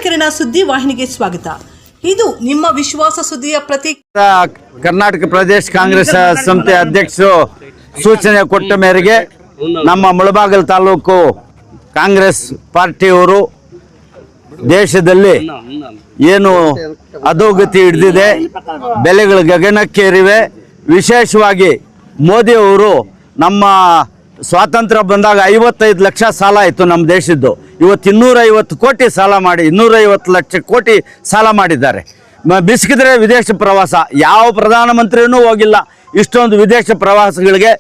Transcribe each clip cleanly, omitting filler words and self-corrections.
ಕಿರಣ ಸುದ್ದಿ ವಾಹಿನಿಗೆ ಸ್ವಾಗತ. ಇದು ನಿಮ್ಮ ವಿಶ್ವಾಸ ಸುದ್ದಿಯ ಪ್ರತೀಕ. ಕರ್ನಾಟಕ ಪ್ರದೇಶ ಕಾಂಗ್ರೆಸ್ ಸಮಿತಿ ಅಧ್ಯಕ್ಷರು ಸೂಚನೆ ಕೊಟ್ಟ ಮೇರೆಗೆ ನಮ್ಮ ಮುಳಬಾಗಿಲು ತಾಲೂಕು ಕಾಂಗ್ರೆಸ್ ಪಾರ್ಟಿಯವರು ದೇಶದಲ್ಲಿ ಏನು ಅಧೋಗತಿ ಹಿಡಿದಿದೆ, ಬೆಲೆಗಳು ಗಗನಕ್ಕೇರಿವೆ. ವಿಶೇಷವಾಗಿ ಮೋದಿಯವರು ನಮ್ಮ ಸ್ವಾತಂತ್ರ್ಯ ಬಂದಾಗ 55 ಲಕ್ಷ ಸಾಲ ಆಯಿತು ನಮ್ಮ ದೇಶದ್ದು. ಇವತ್ತು 250 ಕೋಟಿ ಸಾಲ ಮಾಡಿ 250 ಲಕ್ಷ ಕೋಟಿ ಸಾಲ ಮಾಡಿದ್ದಾರೆ. ಬಿಸಿಕಿದ್ರೆ ವಿದೇಶ ಪ್ರವಾಸ, ಯಾವ ಪ್ರಧಾನಮಂತ್ರಿನೂ ಹೋಗಿಲ್ಲ. ಇಷ್ಟೊಂದು ವಿದೇಶ ಪ್ರವಾಸಗಳಿಗೆ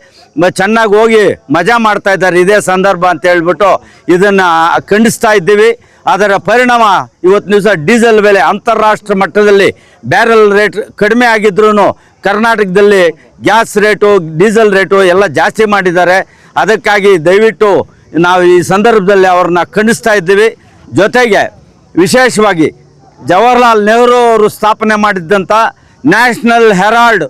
ಚೆನ್ನಾಗಿ ಹೋಗಿ ಮಜಾ ಮಾಡ್ತಾ ಇದ್ದಾರೆ. ಇದೇ ಸಂದರ್ಭ ಅಂತ ಹೇಳ್ಬಿಟ್ಟು ಇದನ್ನು ಖಂಡಿಸ್ತಾ ಇದ್ದೀವಿ. ಅದರ ಪರಿಣಾಮ ಇವತ್ತು ದಿವಸ ಡೀಸೆಲ್ ಬೆಲೆ ಅಂತಾರಾಷ್ಟ್ರ ಮಟ್ಟದಲ್ಲಿ ಬ್ಯಾರೆಲ್ ರೇಟ್ ಕಡಿಮೆ ಆಗಿದ್ರೂ ಕರ್ನಾಟಕದಲ್ಲಿ ಗ್ಯಾಸ್ ರೇಟು, ಡೀಸೆಲ್ ರೇಟು ಎಲ್ಲ ಜಾಸ್ತಿ ಮಾಡಿದ್ದಾರೆ. ಅದಕ್ಕಾಗಿ ದಯವಿಟ್ಟು ನಾವು ಈ ಸಂದರ್ಭದಲ್ಲಿ ಅವ್ರನ್ನ ಖಂಡಿಸ್ತಾ ಇದ್ದೀವಿ. ಜೊತೆಗೆ ವಿಶೇಷವಾಗಿ ಜವಾಹರ್ಲಾಲ್ ನೆಹರು ಅವರು ಸ್ಥಾಪನೆ ಮಾಡಿದ್ದಂಥ ನ್ಯಾಷನಲ್ ಹೆರಾಲ್ಡ್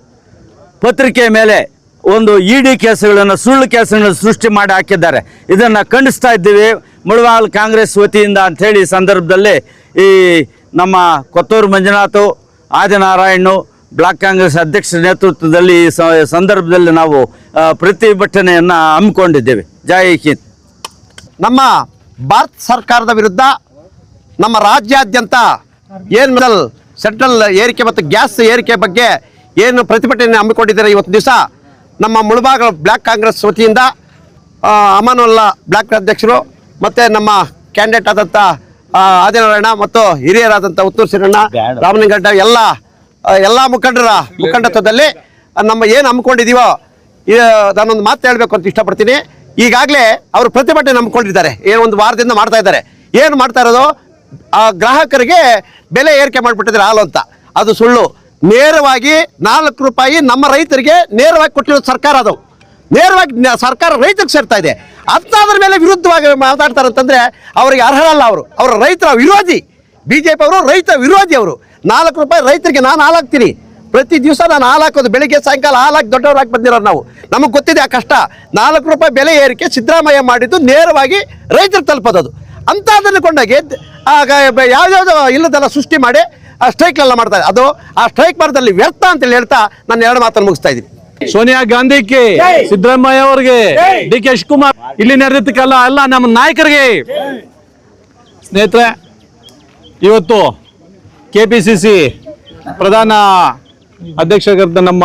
ಪತ್ರಿಕೆ ಮೇಲೆ ಒಂದು ಇಡಿ ಕೇಸುಗಳನ್ನು, ಸುಳ್ಳು ಕೇಸುಗಳನ್ನು ಸೃಷ್ಟಿ ಮಾಡಿ ಹಾಕಿದ್ದಾರೆ. ಇದನ್ನು ಖಂಡಿಸ್ತಾ ಇದ್ದೀವಿ ಮುಳಬಾಗಿಲು ಕಾಂಗ್ರೆಸ್ ವತಿಯಿಂದ ಅಂಥೇಳಿ ಈ ಸಂದರ್ಭದಲ್ಲಿ ಈ ನಮ್ಮ ಕೊತ್ತೂರು ಮಂಜುನಾಥ್, ಆದಿನಾರಾಯಣ್ ಬ್ಲಾಕ್ ಕಾಂಗ್ರೆಸ್ ಅಧ್ಯಕ್ಷರ ನೇತೃತ್ವದಲ್ಲಿ ಈ ಸಂದರ್ಭದಲ್ಲಿ ನಾವು ಪ್ರತಿಭಟನೆಯನ್ನು ಹಮ್ಮಿಕೊಂಡಿದ್ದೇವೆ. ಜೈ ಹಿಂದ್. ನಮ್ಮ ಭಾರತ ಸರ್ಕಾರದ ವಿರುದ್ಧ ನಮ್ಮ ರಾಜ್ಯಾದ್ಯಂತ ಏನು ಸೆಂಟ್ರಲ್ ಏರಿಕೆ ಮತ್ತು ಗ್ಯಾಸ್ ಏರಿಕೆ ಬಗ್ಗೆ ಏನು ಪ್ರತಿಭಟನೆ ಹಮ್ಮಿಕೊಂಡಿದ್ದಾರೆ ಇವತ್ತು ದಿವಸ ನಮ್ಮ ಮುಳಬಾಗಿಲು ಬ್ಲಾಕ್ ಕಾಂಗ್ರೆಸ್ ವತಿಯಿಂದ ಅಮಾನುಲ್ಲಾ ಬ್ಲಾಕ್ ಅಧ್ಯಕ್ಷರು ಮತ್ತು ನಮ್ಮ ಕ್ಯಾಂಡಿಡೇಟ್ ಆದಂಥ ಆದಿನಾರಾಯಣ ಮತ್ತು ಹಿರಿಯರಾದಂಥ ಉತ್ತೂರು ಸಿರಣ್ಣ, ರಾಮಲಿಂಗಡ್ಡ ಎಲ್ಲ ಮುಖಂಡರ ಮುಖಂಡತ್ವದಲ್ಲಿ ನಮ್ಮ ಏನು ಹಮ್ಮಿಕೊಂಡಿದ್ದೀವೋ ನಾನೊಂದು ಮಾತು ಹೇಳಬೇಕು ಅಂತ ಇಷ್ಟಪಡ್ತೀನಿ. ಈಗಾಗಲೇ ಅವರು ಪ್ರತಿಭಟನೆ ಹಮ್ಮಿಕೊಂಡಿದ್ದಾರೆ, ಏನು ಒಂದು ವಾರದಿಂದ ಮಾಡ್ತಾ ಇದ್ದಾರೆ. ಏನು ಮಾಡ್ತಾ ಇರೋದು, ಆ ಗ್ರಾಹಕರಿಗೆ ಬೆಲೆ ಏರಿಕೆ ಮಾಡಿಬಿಟ್ಟಿದ್ದಾರೆ ಹಾಲು ಅಂತ. ಅದು ಸುಳ್ಳು. ನೇರವಾಗಿ 4 ರೂಪಾಯಿ ನಮ್ಮ ರೈತರಿಗೆ ನೇರವಾಗಿ ಕೊಟ್ಟಿರೋದು ಸರ್ಕಾರ. ಅದು ನೇರವಾಗಿ ಸರ್ಕಾರ ರೈತರಿಗೆ ಸೇರ್ತಾ ಇದೆ. ಅಂಥದ್ರ ಮೇಲೆ ವಿರುದ್ಧವಾಗಿ ಮಾತಾಡ್ತಾರೆ ಅಂತಂದರೆ ಅವರಿಗೆ ಅರ್ಹರಲ್ಲ. ಅವರ ರೈತರ ವಿರೋಧಿ. BJP ಅವರು ರೈತ ವಿರೋಧಿ. ಅವರು 4 ರೂಪಾಯಿ ರೈತರಿಗೆ ನಾನು ಹಾಲು ಹಾಕ್ತೀನಿ. ಪ್ರತಿ ದಿವಸ ನಾನು ಹಾಲು ಹಾಕೋದು, ಬೆಳಿಗ್ಗೆ ಸಾಯಂಕಾಲ ಹಾಲು ಹಾಕಿ ದೊಡ್ಡವ್ರು ಹಾಕಿ ಬಂದಿರೋರು ನಾವು. ನಮಗೆ ಗೊತ್ತಿದೆ ಆ ಕಷ್ಟ. 4 ರೂಪಾಯಿ ಬೆಲೆ ಏರಿಕೆ ಸಿದ್ದರಾಮಯ್ಯ ಮಾಡಿದ್ದು ನೇರವಾಗಿ ರೈತರು ತಲುಪೋದು. ಅಂಥದ್ದನ್ನು ಕೊಂಡಾಗಿ ಯಾವುದ್ಯಾವುದೋ ಇಲ್ಲದೆಲ್ಲ ಸೃಷ್ಟಿ ಮಾಡಿ ಆ ಸ್ಟ್ರೈಕ್ಲೆಲ್ಲ ಮಾಡ್ತಾರೆ. ಅದು ಆ ಸ್ಟ್ರೈಕ್ ಮಾಡೋದ್ರಲ್ಲಿ ವ್ಯರ್ಥ ಅಂತೇಳಿ ಹೇಳ್ತಾ ನಾನು 2 ಮಾತನ್ನು ಮುಗಿಸ್ತಾ ಇದ್ದೀನಿ. ಸೋನಿಯಾ ಗಾಂಧಿಗೆ, ಸಿದ್ದರಾಮಯ್ಯ ಅವರಿಗೆ, DK ಶಿವಕುಮಾರ್, ಇಲ್ಲಿ ನಡೆದಿದ್ದಕ್ಕೆಲ್ಲ ಎಲ್ಲ ನಮ್ಮ ನಾಯಕರಿಗೆ. ಸ್ನೇಹಿತರೆ, ಇವತ್ತು KPCC ಪ್ರಧಾನ ಅಧ್ಯಕ್ಷರಾದ ನಮ್ಮ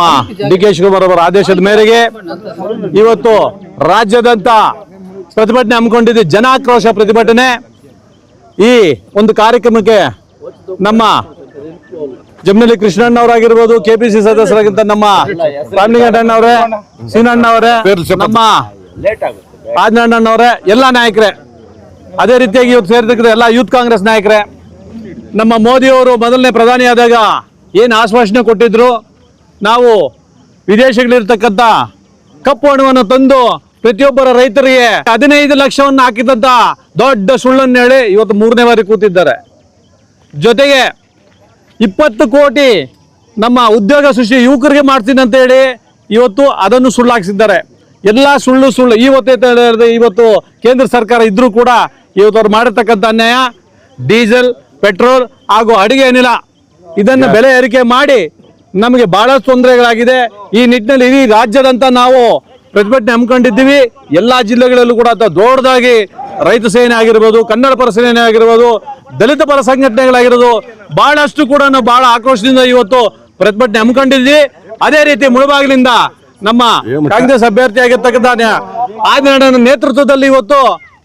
DK ಶಿವಕುಮಾರ್ ಅವರ ಆದೇಶದ ಮೇರೆಗೆ ಇವತ್ತು ರಾಜ್ಯಾದ್ಯಂತ ಪ್ರತಿಭಟನೆ ಹಮ್ಮಿಕೊಂಡಿದೆ. ಜನಾಕ್ರೋಶ ಪ್ರತಿಭಟನೆ. ಈ ಒಂದು ಕಾರ್ಯಕ್ರಮಕ್ಕೆ ನಮ್ಮ ಜಮನಹಳ್ಳಿ ಕೃಷ್ಣಣ್ಣವರಾಗಿರ್ಬೋದು, KPCC ಸದಸ್ಯರಾಗಿದ್ದ ನಮ್ಮ ರಾಮಲಿಂಗಣ್ಣವರೇ, ಸೀನಣ್ಣವರೇ, ನಮ್ಮ ಆದಿನಾರಾಯಣ್ಣವರೇ, ಎಲ್ಲ ನಾಯಕರೇ, ಅದೇ ರೀತಿಯಾಗಿ ಇವತ್ತು ಸೇರಿದ ಎಲ್ಲ ಯೂತ್ ಕಾಂಗ್ರೆಸ್ ನಾಯಕರೇ, ನಮ್ಮ ಮೋದಿಯವರು ಮೊದಲನೇ ಪ್ರಧಾನಿ ಆದಾಗ ಏನು ಆಶ್ವಾಸನೆ ಕೊಟ್ಟಿದ್ರು, ನಾವು ವಿದೇಶಗಳಿರ್ತಕ್ಕಂಥ ಕಪ್ಪು ಹಣವನ್ನು ತಂದು ಪ್ರತಿಯೊಬ್ಬರ ರೈತರಿಗೆ 15 ಲಕ್ಷವನ್ನು ಹಾಕಿದಂತ ದೊಡ್ಡ ಸುಳ್ಳನ್ನು ಹೇಳಿ ಇವತ್ತು 3ನೇ ಬಾರಿ ಕೂತಿದ್ದಾರೆ. ಜೊತೆಗೆ 20 ಕೋಟಿ ನಮ್ಮ ಉದ್ಯೋಗ ಸೃಷ್ಟಿ ಯುವಕರಿಗೆ ಮಾಡ್ತೀನಿ ಅಂತ ಹೇಳಿ ಇವತ್ತು ಅದನ್ನು ಸುಳ್ಳಾಗಿಸಿದ್ದಾರೆ. ಎಲ್ಲ ಸುಳ್ಳು. ಇವತ್ತು ಕೇಂದ್ರ ಸರ್ಕಾರ ಇದ್ರೂ ಕೂಡ ಇವತ್ತು ಅವ್ರು ಮಾಡಿರ್ತಕ್ಕಂಥ ಅನ್ಯಾಯ, ಡೀಸೆಲ್, ಪೆಟ್ರೋಲ್ ಹಾಗೂ ಅಡುಗೆ ಅನಿಲ ಇದನ್ನು ಬೆಲೆ ಏರಿಕೆ ಮಾಡಿ ನಮಗೆ ಬಹಳಷ್ಟು ತೊಂದರೆಗಳಾಗಿದೆ. ಈ ನಿಟ್ಟಿನಲ್ಲಿ ಇಡೀ ರಾಜ್ಯದಂತ ನಾವು ಪ್ರತಿಭಟನೆ ಹಮ್ಮಿಕೊಂಡಿದ್ದೀವಿ. ಎಲ್ಲ ಜಿಲ್ಲೆಗಳಲ್ಲೂ ಕೂಡ ದೊಡ್ಡದಾಗಿ ರೈತ ಸೇನೆ ಆಗಿರ್ಬೋದು, ಕನ್ನಡ ಪರ ಸೇನೆ ಆಗಿರ್ಬೋದು, ದಲಿತ ಪರ ಸಂಘಟನೆಗಳಾಗಿರೋದು ಬಹಳಷ್ಟು ಕೂಡ ನಾವು ಬಹಳ ಆಕ್ರೋಶದಿಂದ ಇವತ್ತು ಪ್ರತಿಭಟನೆ ಹಮ್ಮಿಕೊಂಡಿದ್ವಿ. ಅದೇ ರೀತಿ ಮುಳಬಾಗಿಲಿಂದ ನಮ್ಮ ಕಾಂಗ್ರೆಸ್ ಅಭ್ಯರ್ಥಿ ಆಗಿರ್ತಕ್ಕಂಥ ಆದಿನಾರಾಯಣ ನೇತೃತ್ವದಲ್ಲಿ ಇವತ್ತು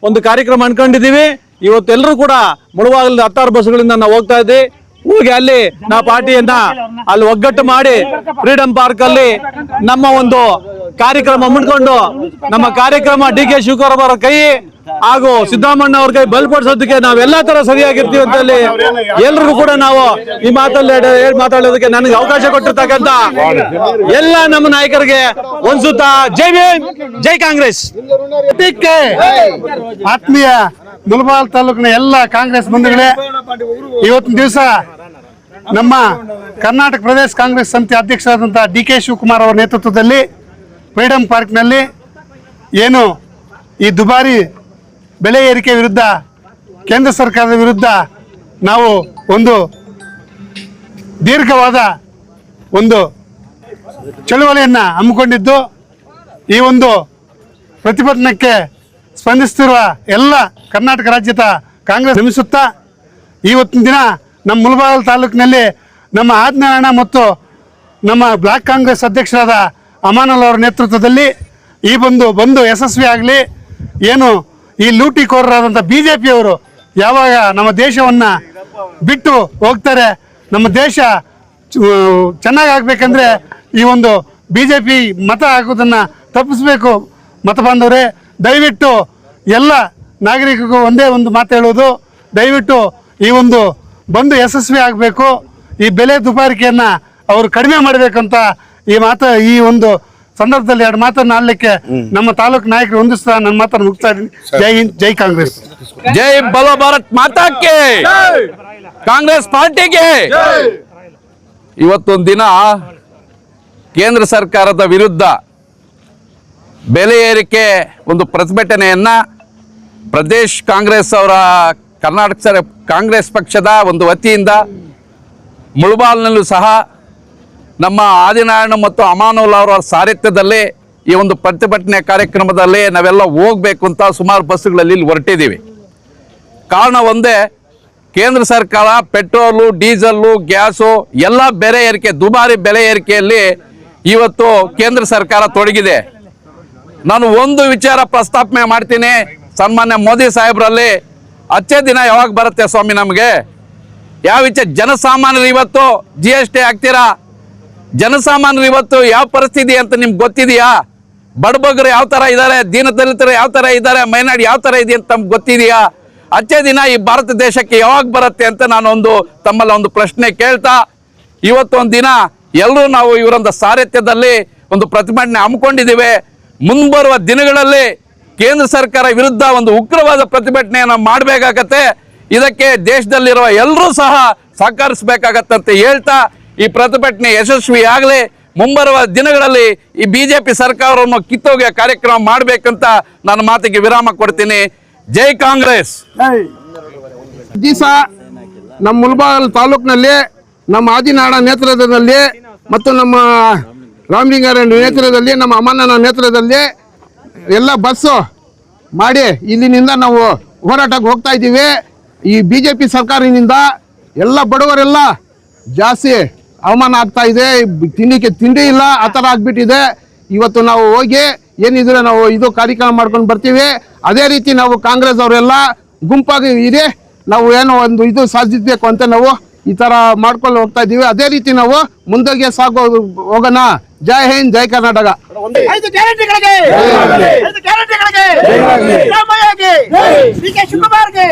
ಒಂದು ಕಾರ್ಯಕ್ರಮ ಅನ್ಕೊಂಡಿದ್ದೀವಿ. ಇವತ್ತೆಲ್ಲರೂ ಕೂಡ ಮುಳಬಾಗಿಲಿಂದ 16 ಬಸ್ಗಳಿಂದ ನಾವು ಹೋಗ್ತಾ ಇದ್ವಿ. ಹೋಗಿ ಅಲ್ಲಿ ನಾವು ಪಾರ್ಟಿಯನ್ನ ಅಲ್ಲಿ ಒಗ್ಗಟ್ಟು ಮಾಡಿ ಫ್ರೀಡಂ ಪಾರ್ಕ್ ಅಲ್ಲಿ ನಮ್ಮ ಒಂದು ಕಾರ್ಯಕ್ರಮ ಹಮ್ಮಿಕೊಂಡು ನಮ್ಮ ಕಾರ್ಯಕ್ರಮ DK ಶಿವಕುಮಾರ್ ಅವರ ಕೈ ಹಾಗೂ ಸಿದ್ದರಾಮಣ್ಣ ಅವ್ರ ಕೈ ಬಲಪಡಿಸೋದಕ್ಕೆ ನಾವೆಲ್ಲ ತರ ಸರಿಯಾಗಿರ್ತೀವಿ ಅಂತ ಹೇಳಿ ಎಲ್ರಿಗೂ ಕೂಡ ನಾವು ಈ ಮಾತಾಡೋದಕ್ಕೆ ನನಗೆ ಅವಕಾಶ ಕೊಟ್ಟಿರ್ತಕ್ಕಂಥ ಎಲ್ಲ ನಮ್ಮ ನಾಯಕರಿಗೆ ಒಂದ್ಸುತ್ತ ಜೈ ಭೀಮ್, ಜೈ ಕಾಂಗ್ರೆಸ್. ಆತ್ಮೀಯ ಮುಳಬಾಗಿಲು ತಾಲೂಕಿನ ಎಲ್ಲ ಕಾಂಗ್ರೆಸ್ ಬಂಧುಗಳೇ, ಇವತ್ತಿನ ದಿವಸ ನಮ್ಮ ಕರ್ನಾಟಕ ಪ್ರದೇಶ ಕಾಂಗ್ರೆಸ್ ಸಮಿತಿ ಅಧ್ಯಕ್ಷರಾದಂಥ DK ಶಿವಕುಮಾರ್ ಅವರ ನೇತೃತ್ವದಲ್ಲಿ ಫ್ರೀಡಂ ಪಾರ್ಕ್ನಲ್ಲಿ ಏನು ಈ ದುಬಾರಿ ಬೆಲೆ ಏರಿಕೆ ವಿರುದ್ಧ ಕೇಂದ್ರ ಸರ್ಕಾರದ ವಿರುದ್ಧ ನಾವು ಒಂದು ದೀರ್ಘವಾದ ಒಂದು ಚಳುವಳಿಯನ್ನು ಹಮ್ಮಿಕೊಂಡಿದ್ದು, ಈ ಒಂದು ಪ್ರತಿಭಟನೆಗೆ ಸ್ಪಂದಿಸುತ್ತಿರುವ ಎಲ್ಲ ಕರ್ನಾಟಕ ರಾಜ್ಯದ ಕಾಂಗ್ರೆಸ್ ಶ್ರಮಿಸುತ್ತಾ ಇವತ್ತಿನ ದಿನ ನಮ್ಮ ಮುಳಬಾಗಿಲು ತಾಲೂಕಿನಲ್ಲಿ ನಮ್ಮ ಆದಿನಾರಾಯಣ ಮತ್ತು ನಮ್ಮ ಬ್ಲಾಕ್ ಕಾಂಗ್ರೆಸ್ ಅಧ್ಯಕ್ಷರಾದ ಅಮಾನುಲ್ ಅವರ ನೇತೃತ್ವದಲ್ಲಿ ಈ ಬಂದು ಯಶಸ್ವಿ ಆಗಲಿ. ಏನು ಈ ಲೂಟಿಕೋರರಾದಂಥ BJP ಅವರು ಯಾವಾಗ ನಮ್ಮ ದೇಶವನ್ನು ಬಿಟ್ಟು ಹೋಗ್ತಾರೆ, ನಮ್ಮ ದೇಶ ಚೆನ್ನಾಗಿ ಆಗಬೇಕಂದ್ರೆ ಈ ಒಂದು BJP ಮತ ಹಾಕೋದನ್ನು ತಪ್ಪಿಸ್ಬೇಕು. ಮತ ಬಾಂಧವರೇ, ದಯವಿಟ್ಟು ಎಲ್ಲ ನಾಗರಿಕರಿಗೂ ಒಂದೇ ಒಂದು ಮಾತು ಹೇಳೋದು, ದಯವಿಟ್ಟು ಈ ಬಂದು ಯಶಸ್ವಿ ಆಗಬೇಕು. ಈ ಬೆಲೆ ದುಬಾರಿಕೆಯನ್ನು ಅವರು ಕಡಿಮೆ ಮಾಡಬೇಕಂತ ಈ ಒಂದು ಸಂದರ್ಭದಲ್ಲಿ ಎರಡು ಮಾತನ್ನು ಆಡಲಿಕ್ಕೆ ನಮ್ಮ ತಾಲೂಕು ನಾಯಕರು ಹೊಂದಿಸ್ತಾ ನನ್ನ ಮಾತನ್ನು ಮುಗಿಸ್ತಾ ಇದ್ದೀನಿ. ಜೈ ಹಿಂದ್, ಜೈ ಕಾಂಗ್ರೆಸ್. ಜೈ ಬಲೋ ಭಾರತ್ ಮಾತಾಕ್ಕೆ, ಕಾಂಗ್ರೆಸ್ ಪಾರ್ಟಿಗೆ. ಇವತ್ತೊಂದು ದಿನ ಕೇಂದ್ರ ಸರ್ಕಾರದ ವಿರುದ್ಧ ಬೆಲೆ ಏರಿಕೆ ಒಂದು ಪ್ರತಿಭಟನೆಯನ್ನ ಪ್ರದೇಶ್ ಕಾಂಗ್ರೆಸ್ ಅವರ ಕರ್ನಾಟಕ ಕಾಂಗ್ರೆಸ್ ಪಕ್ಷದ ಒಂದು ವತಿಯಿಂದ ಮುಳಬಾಗಿಲಿನಲ್ಲೂ ಸಹ ನಮ್ಮ ಆದಿನಾರಾಯಣ ಮತ್ತು ಅಮಾನುಲ್ ಅವರ ಸಾರಥ್ಯದಲ್ಲಿ ಈ ಒಂದು ಪ್ರತಿಭಟನೆ ಕಾರ್ಯಕ್ರಮದಲ್ಲಿ ನಾವೆಲ್ಲ ಹೋಗಬೇಕು ಅಂತ ಸುಮಾರು ಬಸ್ಸುಗಳಲ್ಲಿ ಇಲ್ಲಿ ಹೊರಟಿದ್ದೀವಿ. ಕಾರಣ ಒಂದೇ, ಕೇಂದ್ರ ಸರ್ಕಾರ ಪೆಟ್ರೋಲು, ಡೀಸೆಲ್ಲು, ಗ್ಯಾಸು ಎಲ್ಲ ಬೆಲೆ ಏರಿಕೆ, ದುಬಾರಿ ಬೆಲೆ ಏರಿಕೆಯಲ್ಲಿ ಇವತ್ತು ಕೇಂದ್ರ ಸರ್ಕಾರ ತೊಡಗಿದೆ. ನಾನು ಒಂದು ವಿಚಾರ ಪ್ರಸ್ತಾಪನೆ ಮಾಡ್ತೀನಿ. ಸನ್ಮಾನ್ಯ ಮೋದಿ ಸಾಹೇಬ್ರಲ್ಲಿ ಅಚ್ಚೇ ದಿನ ಯಾವಾಗ ಬರುತ್ತೆ ಸ್ವಾಮಿ ನಮಗೆ? ಯಾವ ವಿಚಾರ? ಜನಸಾಮಾನ್ಯರು ಇವತ್ತು GST ಹಾಕ್ತೀರಾ, ಜನಸಾಮಾನ್ಯರು ಇವತ್ತು ಯಾವ ಪರಿಸ್ಥಿತಿ ಅಂತ ನಿಮ್ಗೆ ಗೊತ್ತಿದೆಯಾ? ಬಡಬಗ್ಗರು ಯಾವ ಥರ ಇದ್ದಾರೆ, ದೀನದಲಿತರು ಯಾವ ಥರ ಇದ್ದಾರೆ, ಮೈನಾಡಿ ಯಾವ ಥರ ಇದೆ ಅಂತ ನಮ್ಗೆ ಗೊತ್ತಿದೆಯಾ? ಅಚ್ಚೇ ದಿನ ಈ ಭಾರತ ದೇಶಕ್ಕೆ ಯಾವಾಗ ಬರುತ್ತೆ ಅಂತ ನಾನೊಂದು ತಮ್ಮಲ್ಲಿ ಒಂದು ಪ್ರಶ್ನೆ ಕೇಳ್ತಾ, ಇವತ್ತೊಂದು ದಿನ ಎಲ್ಲರೂ ನಾವು ಇವರೊಂದು ಸಾರಥ್ಯದಲ್ಲಿ ಒಂದು ಪ್ರತಿಭಟನೆ ಹಮ್ಮಿಕೊಂಡಿದ್ದೀವಿ. ಮುಂಬರುವ ದಿನಗಳಲ್ಲಿ ಕೇಂದ್ರ ಸರ್ಕಾರ ವಿರುದ್ಧ ಒಂದು ಉಗ್ರವಾದ ಪ್ರತಿಭಟನೆಯನ್ನು ಮಾಡಬೇಕಾಗತ್ತೆ. ಇದಕ್ಕೆ ದೇಶದಲ್ಲಿರುವ ಎಲ್ಲರೂ ಸಹ ಸಹಕರಿಸಬೇಕಾಗತ್ತಂತ ಹೇಳ್ತಾ, ಈ ಪ್ರತಿಭಟನೆ ಯಶಸ್ವಿ ಆಗಲಿ. ಮುಂಬರುವ ದಿನಗಳಲ್ಲಿ ಈ BJP ಸರ್ಕಾರವನ್ನು ಕಿತ್ತೋಗಿಯ ಕಾರ್ಯಕ್ರಮ ಮಾಡಬೇಕಂತ ನನ್ನ ಮಾತಿಗೆ ವಿರಾಮ ಕೊಡ್ತೀನಿ. ಜೈ ಕಾಂಗ್ರೆಸ್. ದಿವಸ ನಮ್ಮ ಮುಳಬಾಗಿಲು ತಾಲೂಕಿನಲ್ಲಿ ನಮ್ಮ ಆದಿನಾರಾಯಣ ನೇತೃತ್ವದಲ್ಲಿ ಮತ್ತು ನಮ್ಮ ರಾಮಲಿಂಗಾರೆಡ್ಡಿ ನೇತೃತ್ವದಲ್ಲಿ, ನಮ್ಮ ಅಮ್ಮನ ನೇತೃತ್ವದಲ್ಲಿ ಎಲ್ಲ ಬಸ್ಸು ಮಾಡಿ ಇಲ್ಲಿನಿಂದ ನಾವು ಹೋರಾಟಕ್ಕೆ ಹೋಗ್ತಾ ಇದ್ದೀವಿ. ಈ BJP ಸರ್ಕಾರದಿಂದ ಎಲ್ಲ ಬಡವರೆಲ್ಲ ಜಾಸ್ತಿ ಅವಮಾನ ಆಗ್ತಾ ಇದೆ. ತಿನ್ನಕ್ಕೆ ತಿಂಡಿ ಇಲ್ಲ, ಆ ಥರ ಆಗ್ಬಿಟ್ಟಿದೆ. ಇವತ್ತು ನಾವು ಹೋಗಿ ಏನಿದ್ರೆ ನಾವು ಇದು ಕಾರ್ಯಕ್ರಮ ಮಾಡ್ಕೊಂಡು ಬರ್ತೀವಿ. ಅದೇ ರೀತಿ ನಾವು ಕಾಂಗ್ರೆಸ್ ಅವರೆಲ್ಲ ಗುಂಪಾಗಿ ಇದೆ, ನಾವು ಏನೋ ಒಂದು ಇದು ಸಾಧಿಸಬೇಕು ಅಂತ ನಾವು ಈ ಥರ ಮಾಡ್ಕೊಂಡು ಹೋಗ್ತಾ ಇದ್ದೀವಿ. ಅದೇ ರೀತಿ ನಾವು ಮುಂದಕ್ಕೆ ಹೋಗೋಣ. ಜೈ ಹಿಂದ್, ಜೈ ಕರ್ನಾಟಕ. 5 ಗ್ಯಾರಂಟಿಗಳಿಗೆ, 5 ಗ್ಯಾರಂಟಿಗಳಿಗೆ, ಸಿದ್ದರಾಮಯ್ಯಗೆ, DK ಶಿವಕುಮಾರ್ಗೆ.